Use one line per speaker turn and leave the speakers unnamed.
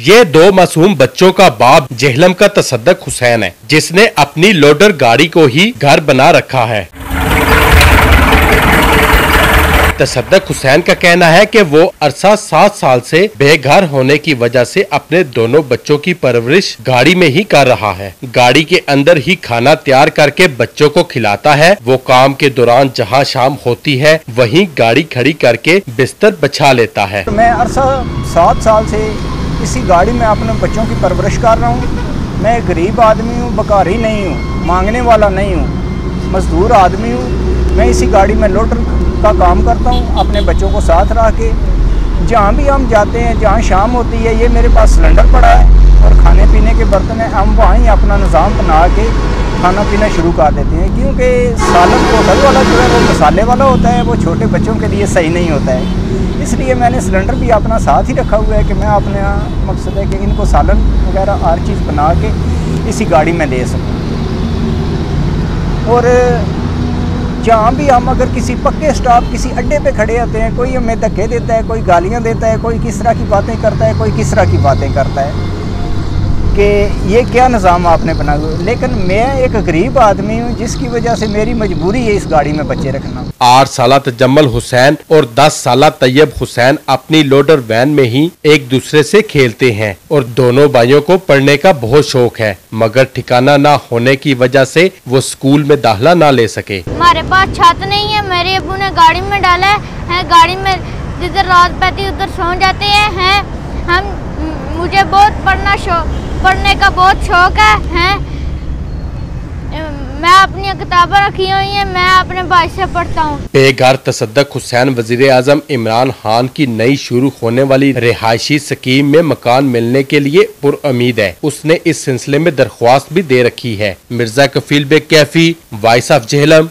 ये दो मासूम बच्चों का बाप जेहलम का तसद्दुक हुसैन है, जिसने अपनी लोडर गाड़ी को ही घर बना रखा है। तसद्दुक हुसैन का कहना है कि वो अरसा 7 साल से बेघर होने की वजह से अपने दोनों बच्चों की परवरिश गाड़ी में ही कर रहा है। गाड़ी के अंदर ही खाना तैयार करके बच्चों को खिलाता है। वो काम के दौरान जहां शाम होती है वहीं गाड़ी खड़ी करके बिस्तर बिछा लेता है।
मैं अरसा 7 साल से इसी गाड़ी में अपने बच्चों की परवरिश कर रहा हूँ। मैं गरीब आदमी हूँ, बकारी नहीं हूँ, मांगने वाला नहीं हूँ, मजदूर आदमी हूँ। मैं इसी गाड़ी में लोडर का काम करता हूँ, अपने बच्चों को साथ रख के। जहाँ भी हम जाते हैं, जहाँ शाम होती है, ये मेरे पास सिलेंडर पड़ा है और खाने पीने के बर्तन हैं। हम वहीं अपना निज़ाम बना के खाना पीना शुरू कर देते हैं, क्योंकि सालन होटल वाला जो है वो मसाले वाला होता है, वो छोटे बच्चों के लिए सही नहीं होता है। इसलिए मैंने सिलेंडर भी अपना साथ ही रखा हुआ है कि मैं अपने मकसद है कि इनको सालन वगैरह हर चीज़ बना के इसी गाड़ी में दे सकूँ। और जहाँ भी हम अगर किसी पक्के स्टॉप किसी अड्डे पे खड़े होते हैं, कोई हमें धक्के देता है, कोई गालियाँ देता है, कोई किस तरह की बातें करता है, कोई किस तरह की बातें करता है कि ये क्या निज़ाम आपने बना हुआ। लेकिन मैं एक गरीब आदमी हूँ, जिसकी वजह से मेरी मजबूरी है इस गाड़ी में बच्चे रखना।
8 साला तजम्मल हुसैन और 10 साला तैयब हुसैन अपनी लोडर वैन में ही एक दूसरे से खेलते हैं और दोनों भाइयों को पढ़ने का बहुत शौक है, मगर ठिकाना ना होने की वजह से वो स्कूल में दाखिला ना ले सके।
हमारे पास छत नहीं है, मेरे अब्बू ने गाड़ी में डाला है। गाड़ी में जिधर रात पैती उधर सो जाते हैं। मुझे बहुत पढ़ने का बहुत शौक है। मैं अपनी किताबें रखी हुई हैं, मैं अपने भाई से पढ़ता हूँ। बेघर तसद्दुक हुसैन वजीर आजम इमरान खान की नई शुरू होने वाली रिहायशी स्कीम में मकान मिलने के लिए पुरउम्मीद है। उसने इस सिलसिले में दरख्वास्त भी दे रखी है। Mirza Kafeel Baig Kaifi, voice of Jhelum.